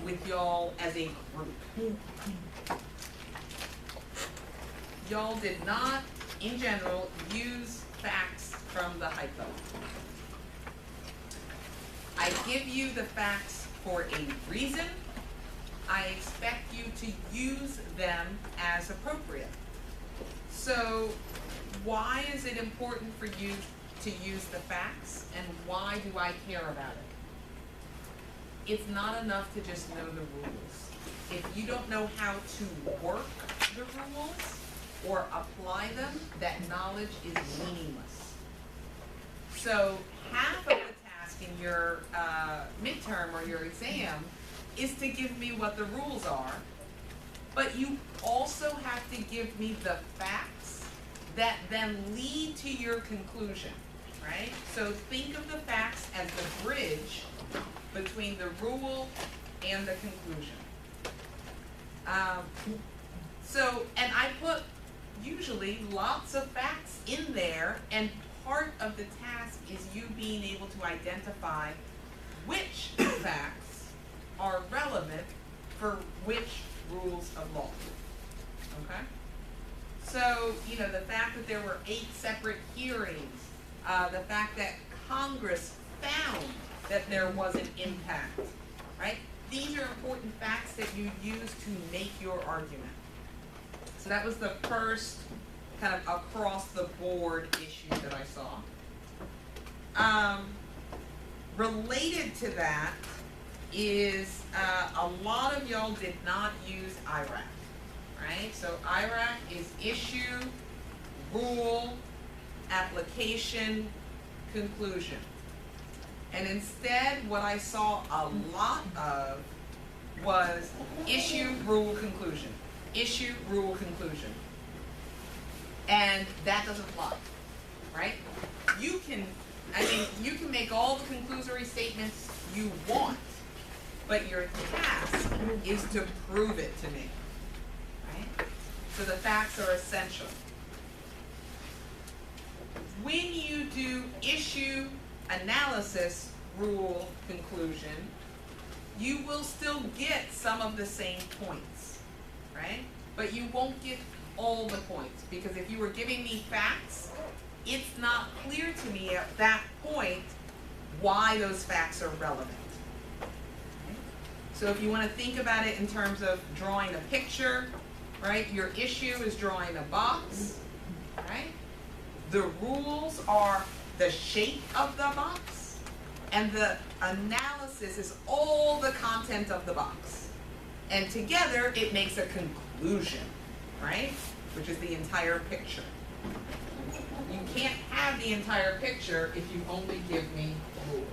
with y'all as a group. Y'all did not, in general, use facts from the hypo. I give you the facts for a reason. I expect you to use them as appropriate. So why is it important for you to use the facts, and why do I care about it? It's not enough to just know the rules. If you don't know how to work the rules or apply them, that knowledge is meaningless. So half of the task in your midterm or your exam is to give me what the rules are, but you also have to give me the facts that then lead to your conclusion, right? So think of the facts as the bridge between the rule and the conclusion. And I put usually lots of facts in there, and part of the task is you being able to identify which facts are relevant for which rules of law, okay? So, the fact that there were 8 separate hearings, the fact that Congress found that there was an impact, right? These are important facts that you use to make your argument. So that was the first kind of across the board issue that I saw. Related to that is a lot of y'all did not use IRAC, right? So IRAC is issue, rule, application, conclusion. And instead, what I saw a lot of was issue, rule, conclusion. Issue, rule, conclusion. And that doesn't fly, right? You can make all the conclusory statements you want, but your task is to prove it to me, right? So the facts are essential. When you do issue, analysis, rule, conclusion, you will still get some of the same points, right? But you won't get all the points, because if you were giving me facts, it's not clear to me at that point why those facts are relevant. Okay? So if you want to think about it in terms of drawing a picture, right? Your issue is drawing a box, right? The rules are the shape of the box, and the analysis is all the content of the box. And together it makes a conclusion, right? Which is the entire picture. You can't have the entire picture if you only give me rules.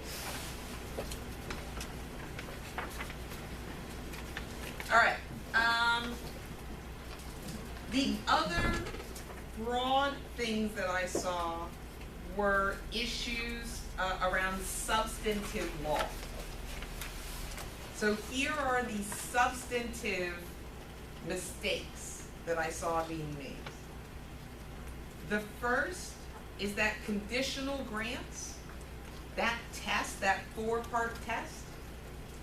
All right. The other broad things that I saw were issues around substantive law. So here are the substantive mistakes that I saw being made. The first is that conditional grants, that test, that 4-part test,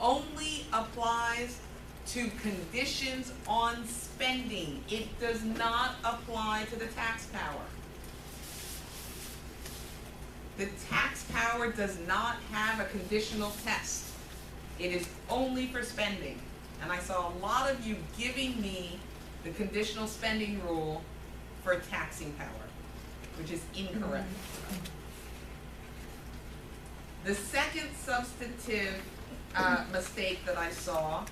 only applies to conditions on spending. It does not apply to the tax power. The tax power does not have a conditional test. It is only for spending. And I saw a lot of you giving me the conditional spending rule for taxing power, which is incorrect. The second substantive mistake that I saw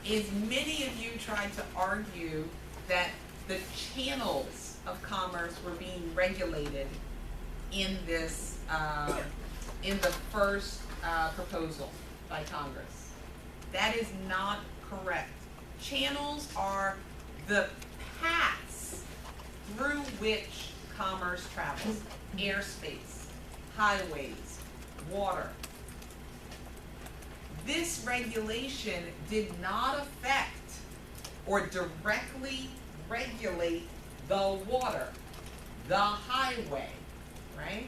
is many of you tried to argue that the channels of commerce were being regulated in this, in the first proposal by Congress. That is not correct. Channels are the paths through which commerce travels. Airspace, highways, water. This regulation did not affect or directly regulate the water, the highway, right?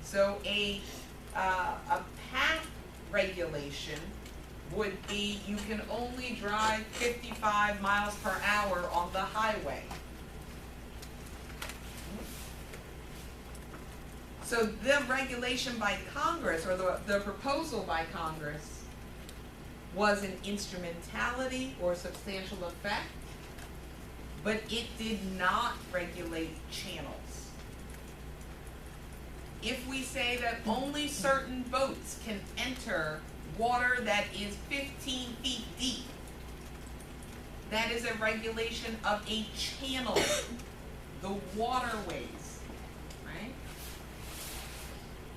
So a path regulation would be you can only drive 55 miles per hour on the highway. So the regulation by Congress, or the proposal by Congress, was an instrumentality or substantial effect, but it did not regulate channels. If we say that only certain boats can enter water that is 15 feet deep, that is a regulation of a channel, the waterways, right?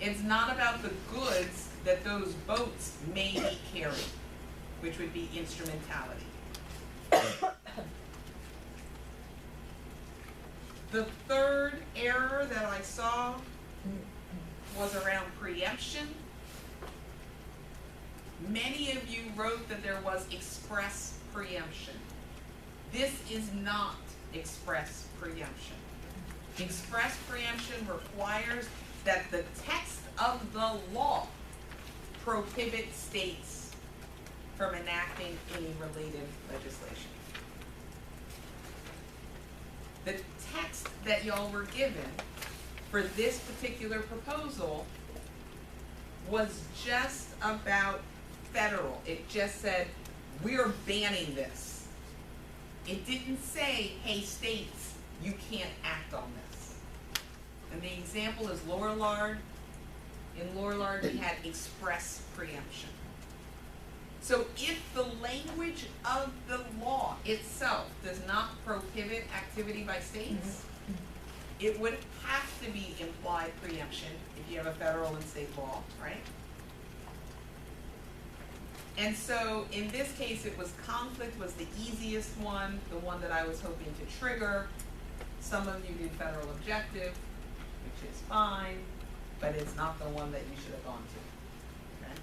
It's not about the goods that those boats may be carrying, which would be instrumentality. The third error that I saw was around preemption. Many of you wrote that there was express preemption. This is not express preemption. Express preemption requires that the text of the law prohibits states from enacting any related legislation. The text that y'all were given for this particular proposal was just about federal. It just said, we're banning this. It didn't say, hey states, you can't act on this. And the example is Lorillard. In Lorillard, we had express preemption. So if the language of the law itself does not prohibit activity by states, it would have to be implied preemption if you have a federal and state law, right? And so in this case, it was conflict was the easiest one, the one that I was hoping to trigger. Some of you did federal objective, which is fine, but it's not the one that you should have gone to. Okay?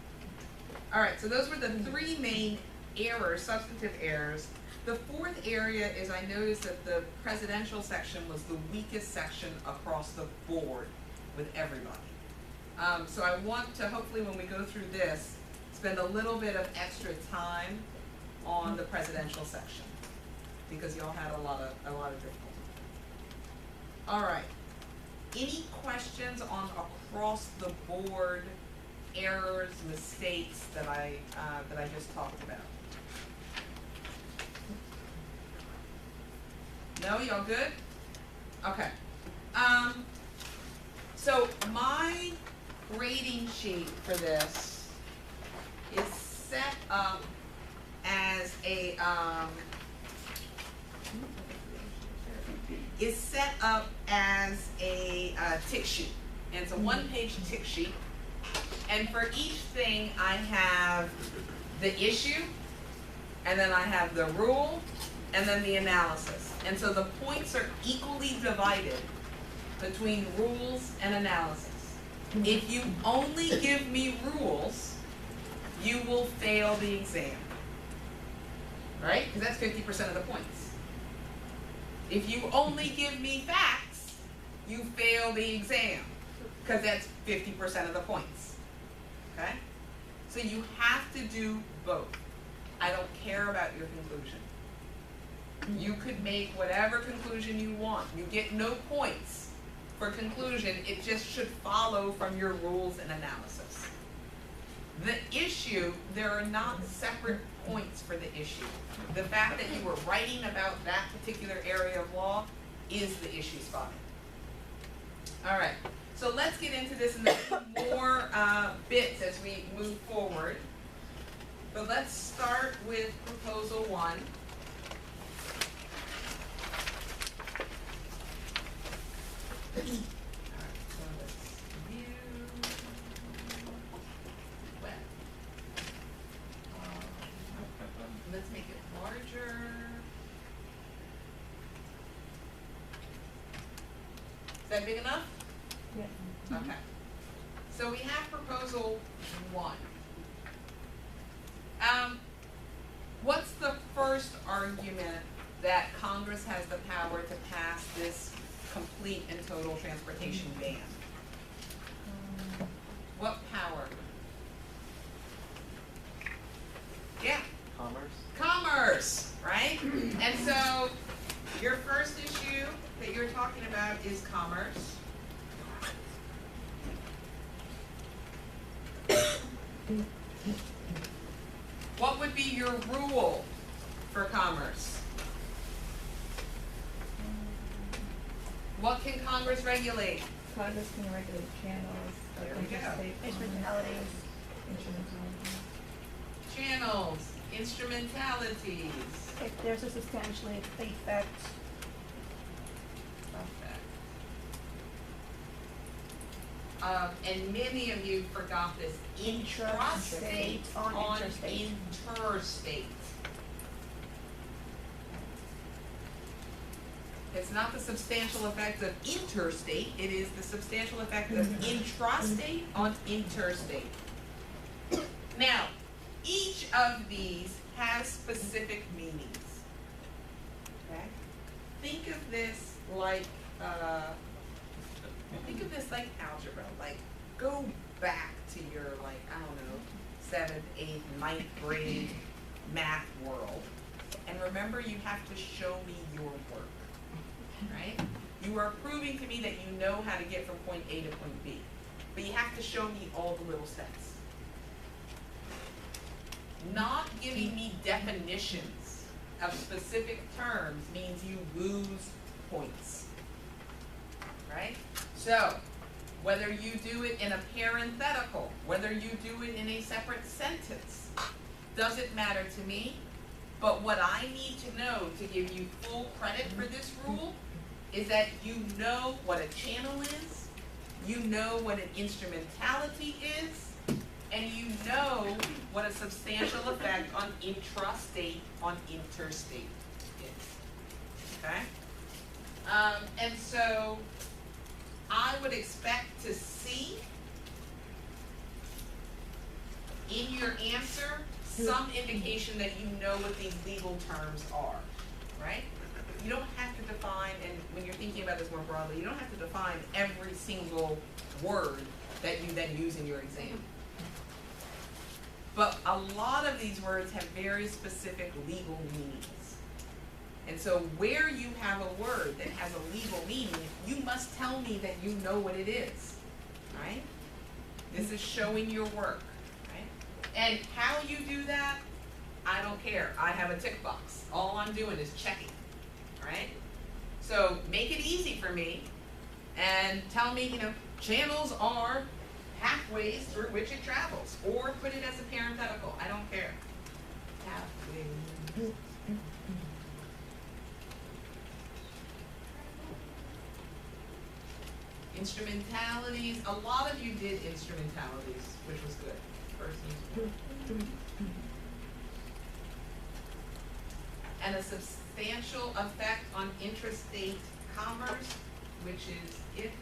All right, so those were the three main errors, substantive errors. The fourth area is I noticed that the presidential section was the weakest section across the board with everybody. So I want to, hopefully when we go through this, spend a little bit of extra time on the presidential section because y'all had a lot of difficulty. All right. Any questions on across the board errors, mistakes that I just talked about? No, y'all good? Okay. So my grading sheet for this is set up as a tick sheet, and it's a one-page tick sheet. And for each thing, I have the issue, and then I have the rule, and then the analysis. And so the points are equally divided between rules and analysis. If you only give me rules, you will fail the exam, right? Because that's 50% of the points. If you only give me facts, you fail the exam, because that's 50% of the points, okay? So you have to do both. I don't care about your conclusion. You could make whatever conclusion you want. You get no points for conclusion. It just should follow from your rules and analysis. The issue, there are not separate points for the issue. The fact that you were writing about that particular area of law is the issue spotting. All right, so let's get into this in more bits as we move forward. But let's start with proposal 1. Alright, so let's view web. Let's make it larger. Is that big enough? Yeah. Okay. So we have proposal 1. What's the first argument that Congress has the power to pass this complete and total transportation ban? What power? Commerce, right? And so your first issue that you're talking about is commerce. What would be your rule for commerce? What can Congress regulate? Congress can regulate channels of There we go. interstate Instrumentalities. Channels, instrumentalities. If there's a substantial effect. And many of you forgot this, intrastate on interstate. It's not the substantial effect of interstate, it is the substantial effect of intrastate on interstate. Now, each of these has specific meanings. Okay? Think of this like algebra. Like, go back to your, like, I don't know, 7th, 8th, 9th grade math world. And remember, you have to show me your work, right? You are proving to me that you know how to get from point A to point B. But you have to show me all the little steps. Not giving me definitions of specific terms means you lose points, right? So, whether you do it in a parenthetical, whether you do it in a separate sentence, doesn't matter to me. But what I need to know to give you full credit for this rule is that you know what a channel is, you know what an instrumentality is, and you know what a substantial effect on intrastate, on interstate is, okay? And so, I would expect to see in your answer some indication that you know what these legal terms are, right? You don't have to define, and when you're thinking about this more broadly, you don't have to define every single word that you then use in your exam. But a lot of these words have very specific legal meanings. And so where you have a word that has a legal meaning, you must tell me that you know what it is, right? This is showing your work, right? And how you do that, I don't care. I have a tick box. All I'm doing is checking, right? So make it easy for me and tell me, channels are pathways through which it travels, or put it as a parenthetical. I don't care. Pathways. Instrumentalities, a lot of you did instrumentalities, which was good. First instrumental. And a substantial effect on interstate commerce, which is if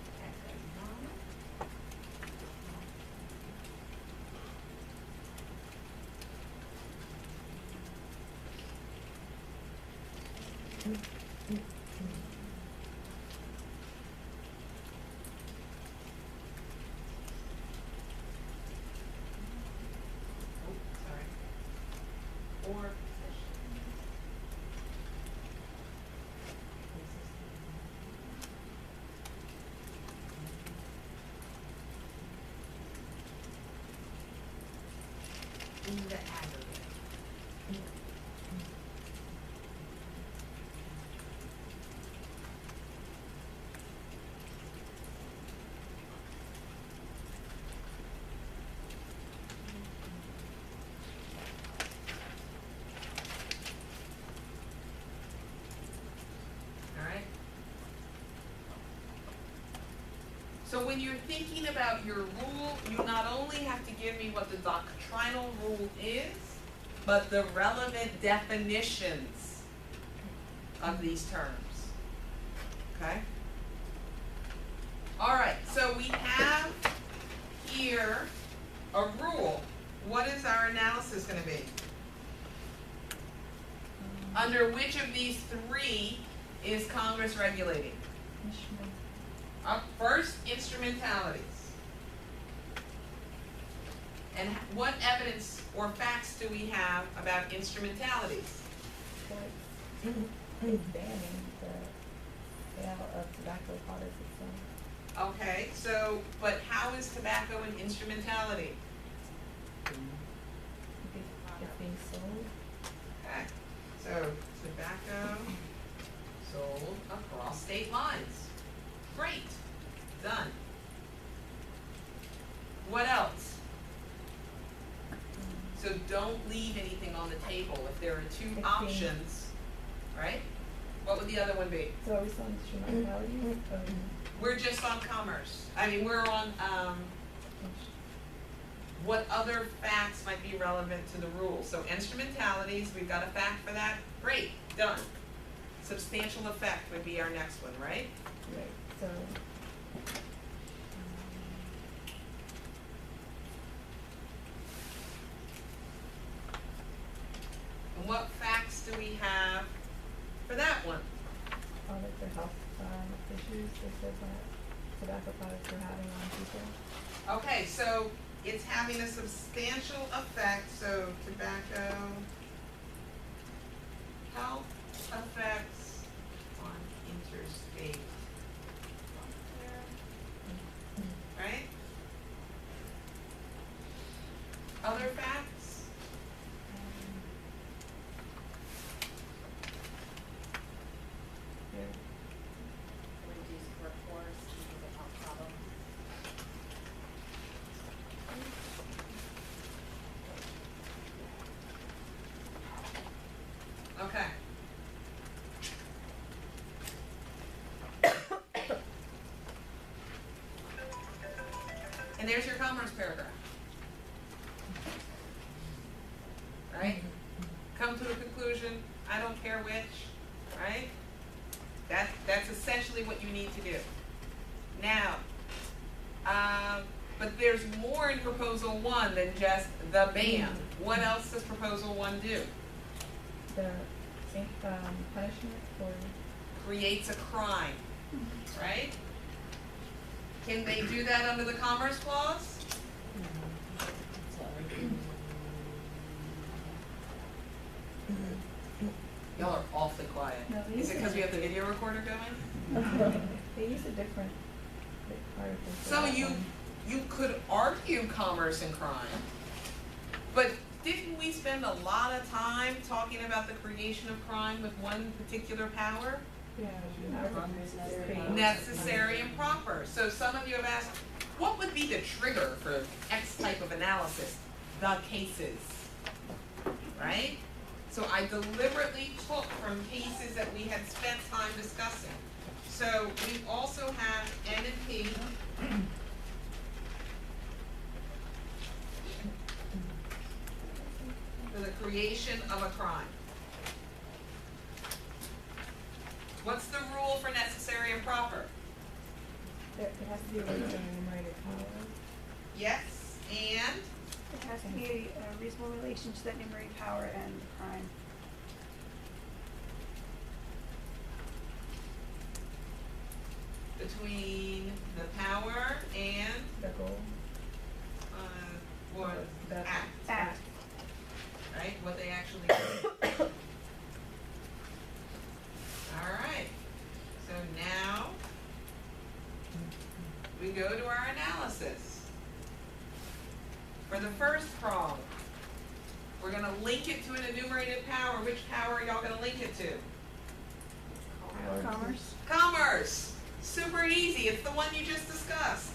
or in the aggregate. So when you're thinking about your rule, you not only have to give me what the doctrinal rule is, but the relevant definitions of these terms. Okay? All right, so we have here a rule. What is our analysis going to be? Under which of these three is Congress regulating? First, instrumentalities. And what evidence or facts do we have about instrumentalities? So it's banning the sale of tobacco products itself. Okay, so, but how is tobacco an instrumentality? It's being sold. Okay, so tobacco sold across state lines. Great, done. What else? So don't leave anything on the table. If there are two Okay. options, right? What would the other one be? So are we selling instrumentalities? We're just on commerce. I mean, we're on, what other facts might be relevant to the rule? So instrumentalities, we've got a fact for that. Great, done. Substantial effect would be our next one, right? Right, so. And what facts do we have for that one? Like the health issues they said that tobacco products are having on people. Okay, so it's having a substantial effect, so tobacco health effects on interstate, right? Other facts? Yeah. Reduce workforce because of health problems. Okay. And there's your commerce paragraph. Right? Come to a conclusion, I don't care which, right? That's essentially what you need to do. Now, but there's more in proposal one than just the ban. What else does proposal one do? The punishment for. Creates a crime, right? Can they do that under the Commerce Clause? Y'all are awfully quiet. No, they Is it because we have the video recorder going? They use a different article. for So that you one. could argue commerce and crime, but didn't we spend a lot of time talking about the creation of crime with one particular power? Yeah. Necessary and proper. So some of you have asked, what would be the trigger for X type of analysis? The cases, right? So I deliberately took from cases that we had spent time discussing. So we also have N and P. For the creation of a crime. What's the rule for necessary and proper? It has to be within the enumerated power. Yes, and It has to be a reasonable relation to that enumerated power and the crime. between the power and The goal. what The act, right? What they actually do. All right. So now we go to our analysis. For the first prong, we're going to link it to an enumerated power. Which power are y'all going to link it to? Commerce? Commerce. Super easy. It's the one you just discussed.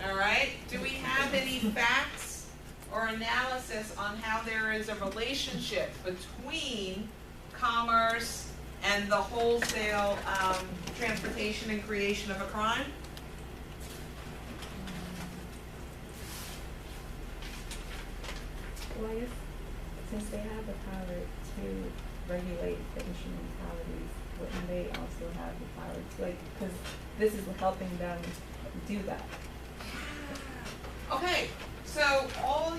All right. Do we have any facts or analysis on how there is a relationship between commerce and the wholesale transportation and creation of a crime? Well, I guess since they have the power to regulate the instrumentalities, wouldn't they also have the power to, like, because this is helping them do that? Okay, so all,